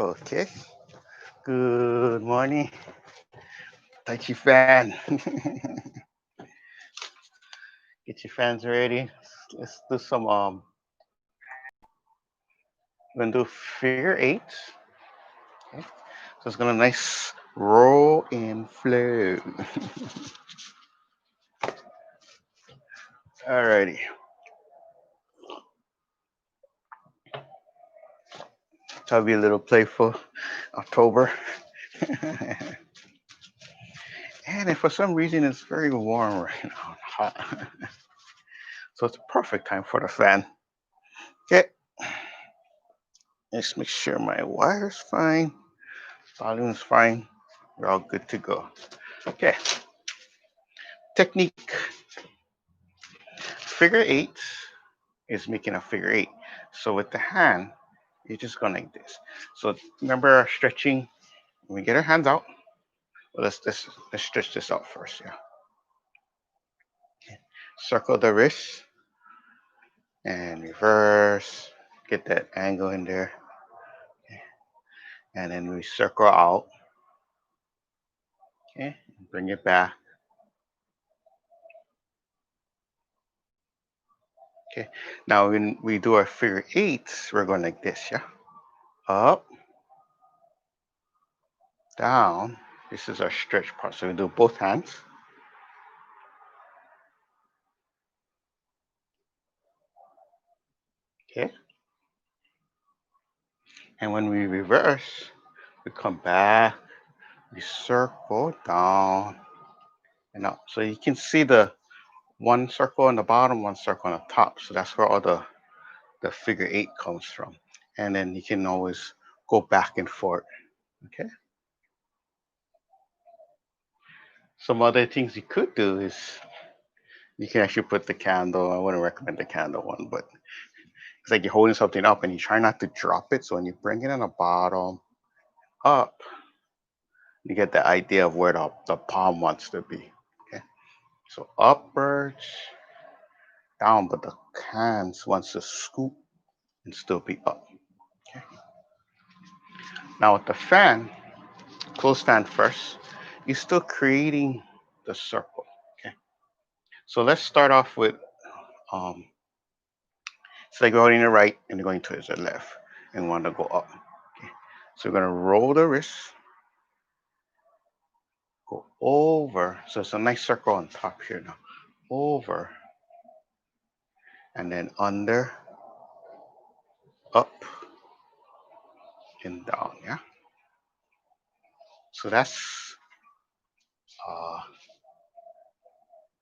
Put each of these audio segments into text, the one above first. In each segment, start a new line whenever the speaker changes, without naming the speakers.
Okay. Good morning, Tai Chi Fan. Get your fans ready. Let's do some we're gonna do figure eights. Okay. So it's gonna nice roll and flow. Alrighty. Try to be a little playful. October. And if for some reason it's very warm right now, hot. So it's a perfect time for the fan. Okay. Let's make sure my wire's fine. Volume's fine. We're all good to go. Okay. Technique. Figure eight is making a figure eight. So with the hand, you're just going like this. So remember our stretching. When we get our hands out, well, let's stretch this out first. Yeah. Circle the wrist and reverse. Get that angle in there. And then we circle out. Okay. Bring it back. Okay. Now when we do our figure eights, we're going like this. Yeah. Up, down. This is our stretch part. So we do both hands. Okay. And when we reverse, we come back, we circle down and up. So you can see the one circle on the bottom, one circle on the top. So that's where all the figure eight comes from. And then you can always go back and forth. Okay. Some other things you could do is you can actually put the candle. I wouldn't recommend the candle one, but it's like you're holding something up and you try not to drop it. So when you bring it on the bottom up, you get the idea of where the palm wants to be. Okay. So upwards, down, but the hands wants to scoop and still be up. Okay. Now with the fan, close fan first, you're still creating the circle. Okay. So let's start off with it's like going to the right and going towards the left and want to go up. Okay. So we're gonna roll the wrist, go over. So it's a nice circle on top here now. Over and then under, up and down. Yeah. So that's uh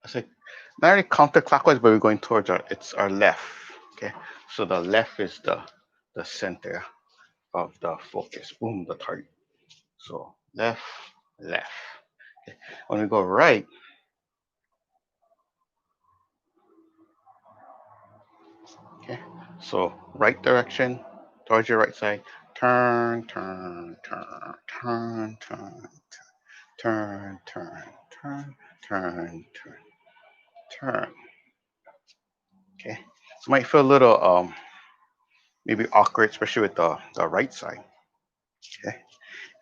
I say not really counterclockwise, but we're going towards our left. Okay. So the left is the center of the focus. Boom, the target. So left, left. Okay. When we go right, okay. So right direction towards your right side. Turn, turn, turn, turn, turn, turn, turn, turn, turn, turn, turn. Okay. So it might feel a little maybe awkward, especially with the right side. Okay.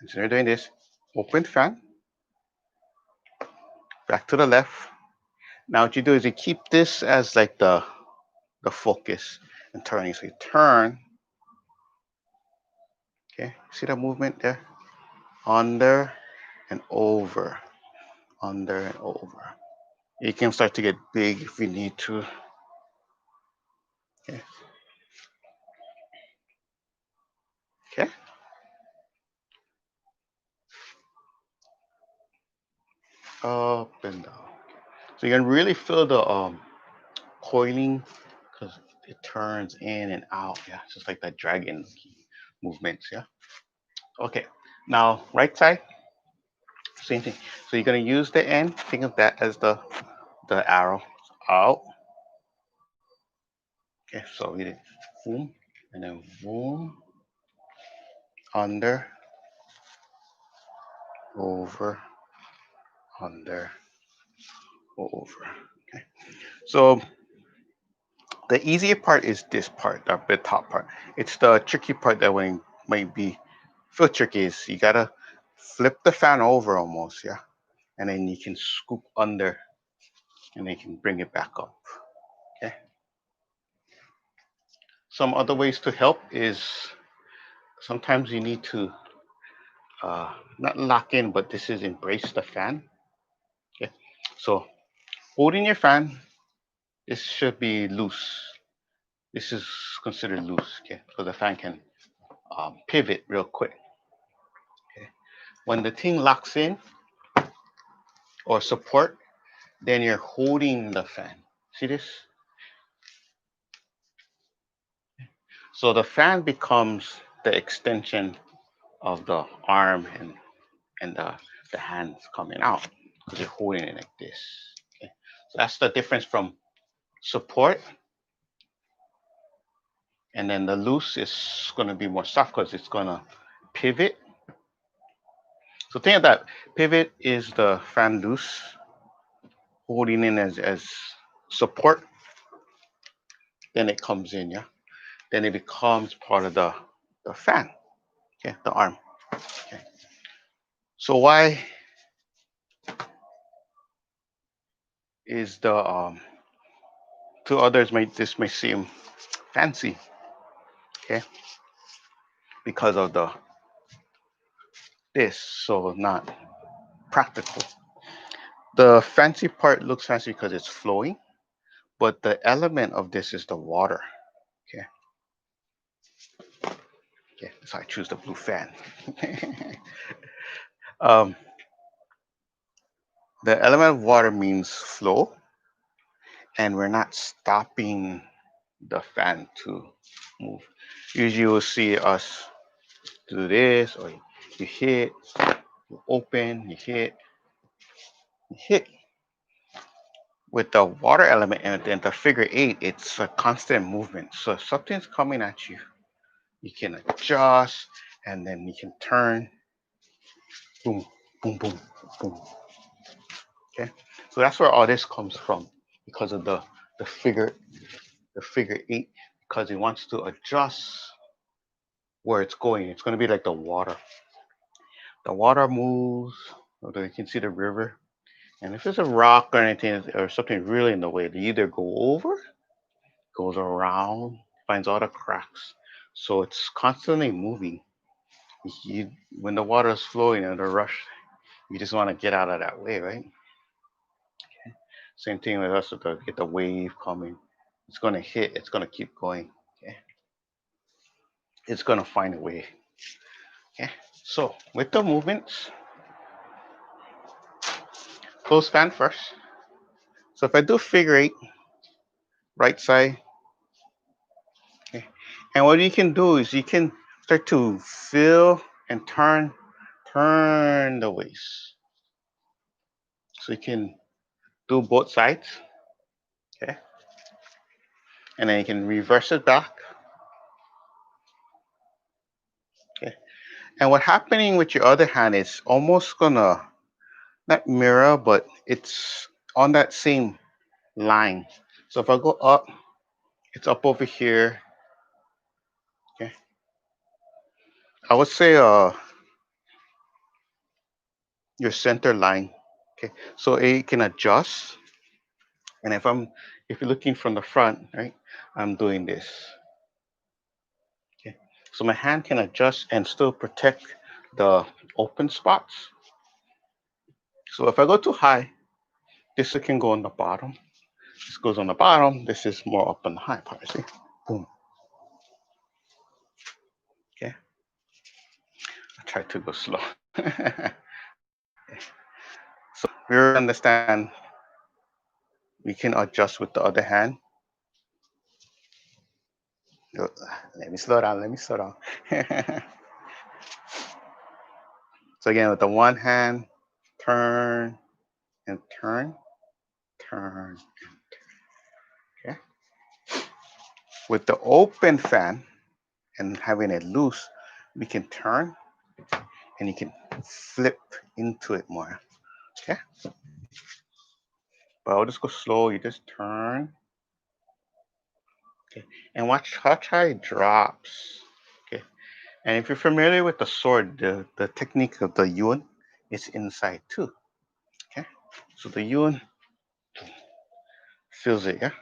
And so you're doing this. Open fan, back to the left. Now what you do is you keep this as like the focus and turning. So you turn. Okay. See that movement there? Under and over. Under and over. You can start to get big if you need to. Okay. Okay. Up and down. So you can really feel the coiling because it turns in and out. Yeah, just like that dragon movements. Yeah. Okay. Now right side, same thing. So you're gonna use the end. Think of that as the arrow out. Okay. So we did boom and then boom under over under over. Okay. So the easier part is this part, the top part. It's the tricky part that might be feel tricky is you gotta flip the fan over almost, yeah, and then you can scoop under, and then you can bring it back up. Okay. Some other ways to help is sometimes you need to not lock in, but this is embrace the fan. Okay. So holding your fan, this should be loose. This is considered loose, okay, so the fan can pivot real quick. Okay. When the thing locks in or support, then you're holding the fan. See this? So the fan becomes the extension of the arm and the hands coming out because you're holding it like this. Okay. So that's the difference from support, and then the loose is going to be more soft because it's going to pivot. So think of that. Pivot is the fan loose, holding in as support. Then it comes in, yeah. Then it becomes part of the fan, okay, the arm. Okay. So why is the to others may seem fancy, okay, because of the this, so not practical. The fancy part looks fancy because it's flowing, but the element of this is the water. Okay, okay, so I choose the blue fan. um, the element of water means flow, and we're not stopping the fan to move. Usually, you'll see us do this, or you hit, you open, you hit, you hit. With the water element and then the figure eight, it's a constant movement. So if something's coming at you, you can adjust and then you can turn, boom, boom, boom, boom. Okay, so that's where all this comes from because of the figure the figure eight because it wants to adjust where it's going. It's going to be like the water. The water moves, although you can see the river. And if there's a rock or anything or something really in the way, they either go over, goes around, finds all the cracks. So it's constantly moving. When the water is flowing and the rush, you just want to get out of that way, right? Same thing with us with get the wave coming. It's going to hit. It's going to keep going. Okay, it's going to find a way. Okay, so with the movements, close fan first. So if I do figure eight, right side, okay, and what you can do is you can start to feel and turn the waist. So you can do both sides, okay, and then you can reverse it back, okay. And what happening with your other hand is almost gonna not mirror, but it's on that same line. So if I go up, it's up over here, okay. I would say your center line, okay. So it can adjust, and if you're looking from the front, right, I'm doing this, okay. So my hand can adjust and still protect the open spots. So if I go too high, this can go on the bottom. This goes on the bottom. This is more up on the high part. See? Boom. Okay. I tried to go slow. So we understand we can adjust with the other hand. Let me slow down. Let me slow down. So again, with the one hand, turn and turn, turn. Okay. With the open fan and having it loose, we can turn and you can flip into it more. Okay. But I'll just go slow. You just turn. Okay. And watch how it drops. Okay. And if you're familiar with the sword, the technique of the yun is inside too. Okay. So the yun feels it, yeah.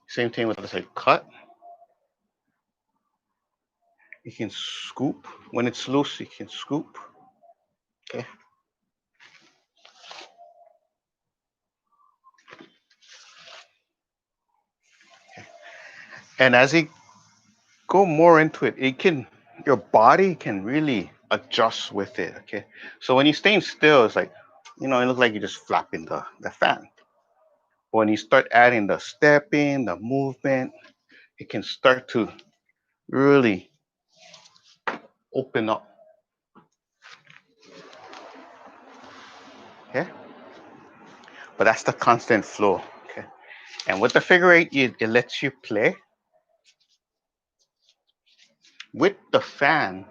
Same thing with the side cut. You can scoop. When it's loose, you can scoop. Okay. And as you go more into it, your body can really adjust with it. Okay. So when you're staying still, it's like, it looks like you're just flapping the fan. When you start adding the stepping, the movement, it can start to really open up. Okay. But that's the constant flow. Okay. And with the figure eight, it lets you play with the fan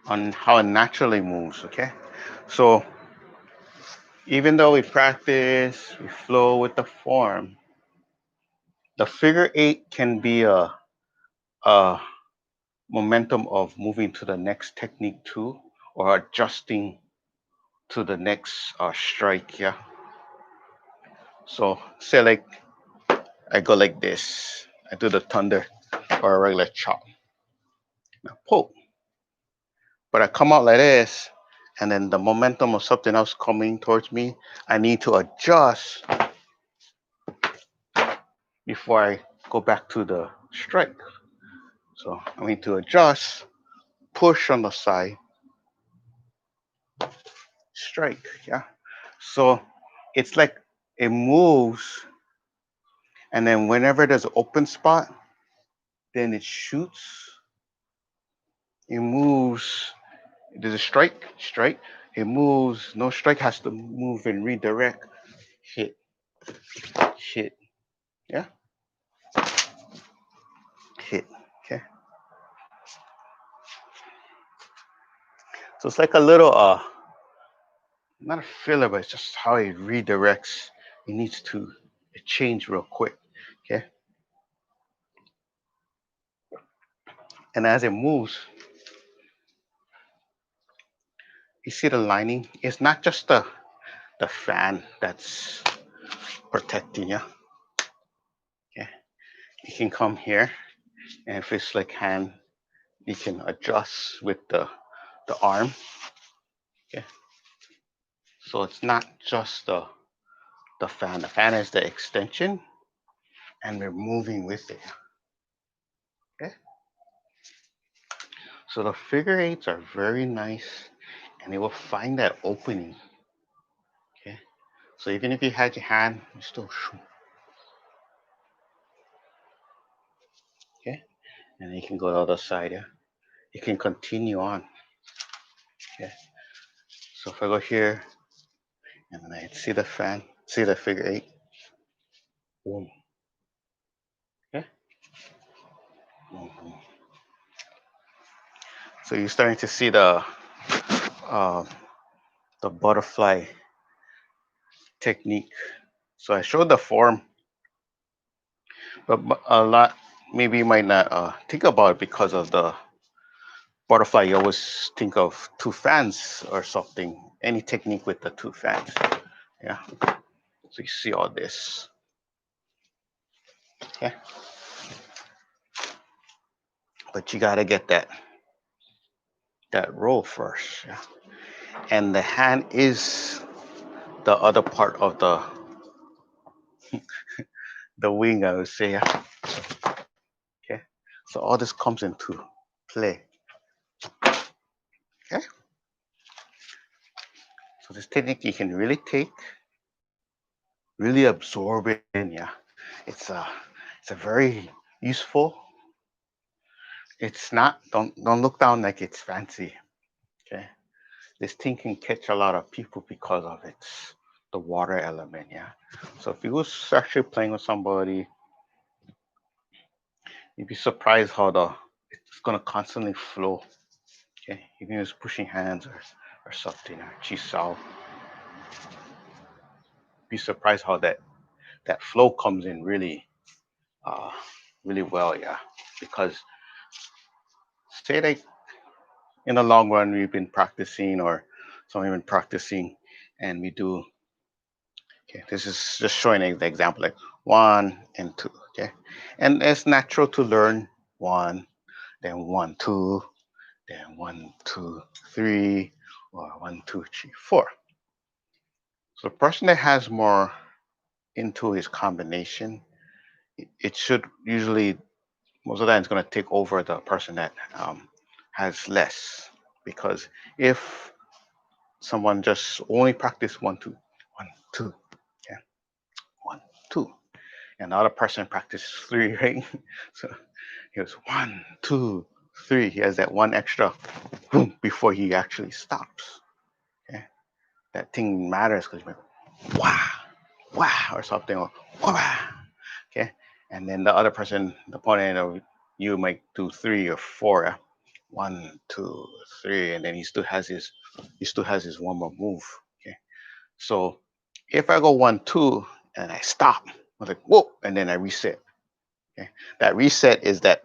on how it naturally moves. Okay. So even though we practice, we flow with the form, the figure eight can be a momentum of moving to the next technique too, or adjusting to the next strike. Yeah. So say like I go like this, I do the thunder or a regular chop. Now pull. But I come out like this, and then the momentum of something else coming towards me, I need to adjust before I go back to the strike. So I need to adjust, push on the side, strike. Yeah. So it's like it moves, and then whenever there's an open spot, then it shoots. It moves. There's a strike, strike. It moves. No strike has to move and redirect. Hit, hit. Yeah, hit. Okay. So it's like a little not a filler, but it's just how it redirects. It needs to change real quick. Okay. And as it moves, you see the lining. It's not just the fan that's protecting you. Okay. You can come here, and if it's like hand, you can adjust with the arm. Okay. So it's not just the fan. The fan is the extension, and we're moving with it. Okay. So the figure eights are very nice, and they will find that opening. Okay. So even if you had your hand, you still okay, and you can go to the other side. Yeah. You can continue on. Okay. So if I go here, and then I see the fan, see the figure eight, boom. Okay. Boom, boom. So you're starting to see uh, the butterfly technique. So I showed the form, but a lot maybe you might not think about it because of the butterfly. You always think of two fans or something. Any technique with the two fans. Yeah. So you see all this. Okay. But you gotta get that roll first. Yeah. And the hand is the other part of the wing, I would say. Yeah. Okay. So all this comes into play. Okay. So this technique you can really take, really absorb it in. Yeah. It's a very useful. It's not. Don't look down like it's fancy. Okay. This thing can catch a lot of people because of its the water element. Yeah. So if you was actually playing with somebody, you'd be surprised how it's gonna constantly flow. Okay. Even if it's pushing hands or something or chisao, be surprised how that flow comes in really uh really well. Yeah. Because say like in the long run we've been practicing or someone been practicing and we do okay, this is just showing an example like 1 and 2, okay? And it's natural to learn 1, then 1, 2, then 1, 2, 3, or 1, 2, 3, 4. So the person that has more into his combination, it should usually most of the time it's going to take over the person that has less. Because if someone just only practice 1, 2, 1, 2, yeah, 1, 2, and the other person practice 3, right? So he goes 1, 2, 3. He has that one extra boom before he actually stops. Okay, that thing matters because you're like, wow, wow, or something, or wow. Okay, and then the other person, the opponent of you might do 3 or 4. 1, 2, 3, and then he still has his one more move. Okay, so if I go 1, 2 and I stop, I was like whoa, and then I reset. Okay, that reset is that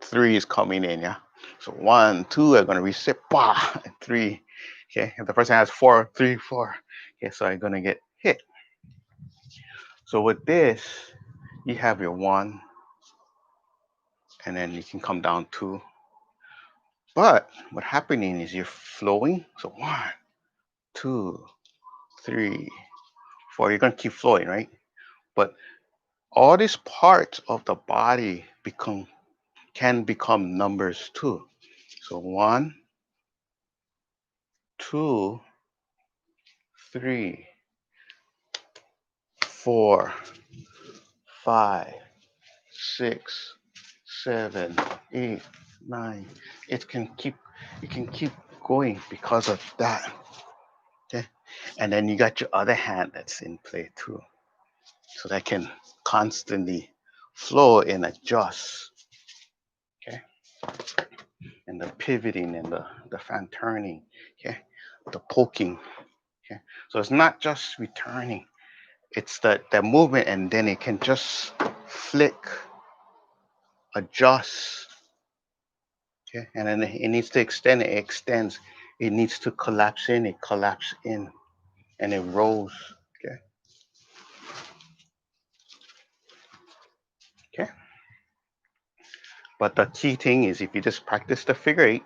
3 is coming in, yeah. So 1, 2, I'm gonna reset, bah, and 3. Okay, if the person has 4, 3, 4, okay, so I'm gonna get hit. So with this, you have your 1, and then you can come down 2. But what happening is you're flowing. So 1, 2, 3, 4. You're gonna keep flowing, right? But all these parts of the body can become numbers too. So 1, 2, 3, 4, 5, 6, 7, 8, 9. It can keep going because of that. Okay. And then you got your other hand that's in play too. So that can constantly flow and adjust. Okay. And the pivoting and the fan turning. Okay. The poking. Okay. So it's not just returning. It's that movement and then it can just flick, adjust. Okay. And then it needs to extend, it extends. It needs to collapse in, it collapses in. And it rolls. Okay. Okay. But the key thing is if you just practice the figure 8,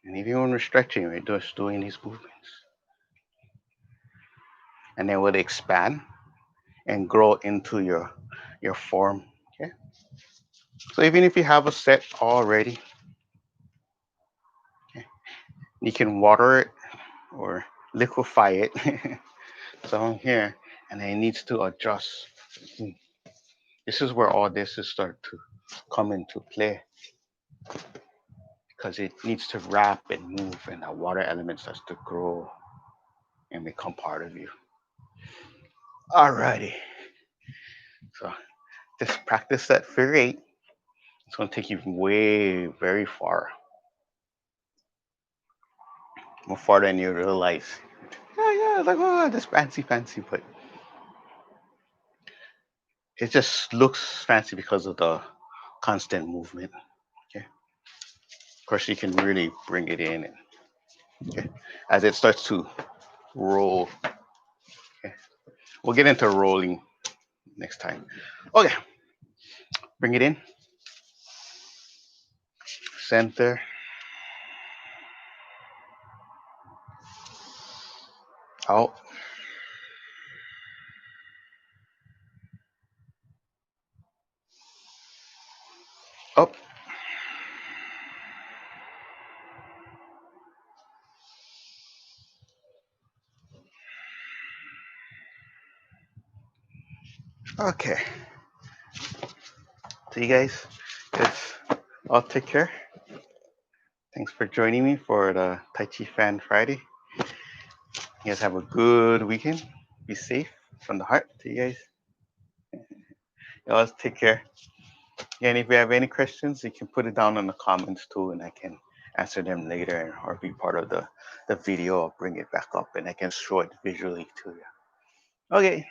and even when we're stretching, we're just doing these movements. And then will expand and grow into your form. Okay. So even if you have a set already, okay, you can water it or liquefy it. So here, and then it needs to adjust. This is where all this is start to come into play because it needs to wrap and move, and the water element starts to grow and become part of you. Alrighty. So just practice that figure 8. It's going to take you way, very far. More far than you realize. Yeah, it's like, oh, this fancy, fancy, but it just looks fancy because of the constant movement. Okay. Of course, you can really bring it in, and, okay, as it starts to roll. Okay. We'll get into rolling next time. Okay, bring it in, center, out, up. Okay. So you guys, just all take care. Thanks for joining me for the Tai Chi Fan Friday. You guys have a good weekend. Be safe from the heart to you guys. You always take care. And if you have any questions, you can put it down in the comments too, and I can answer them later or be part of the video or bring it back up and I can show it visually to you. Okay.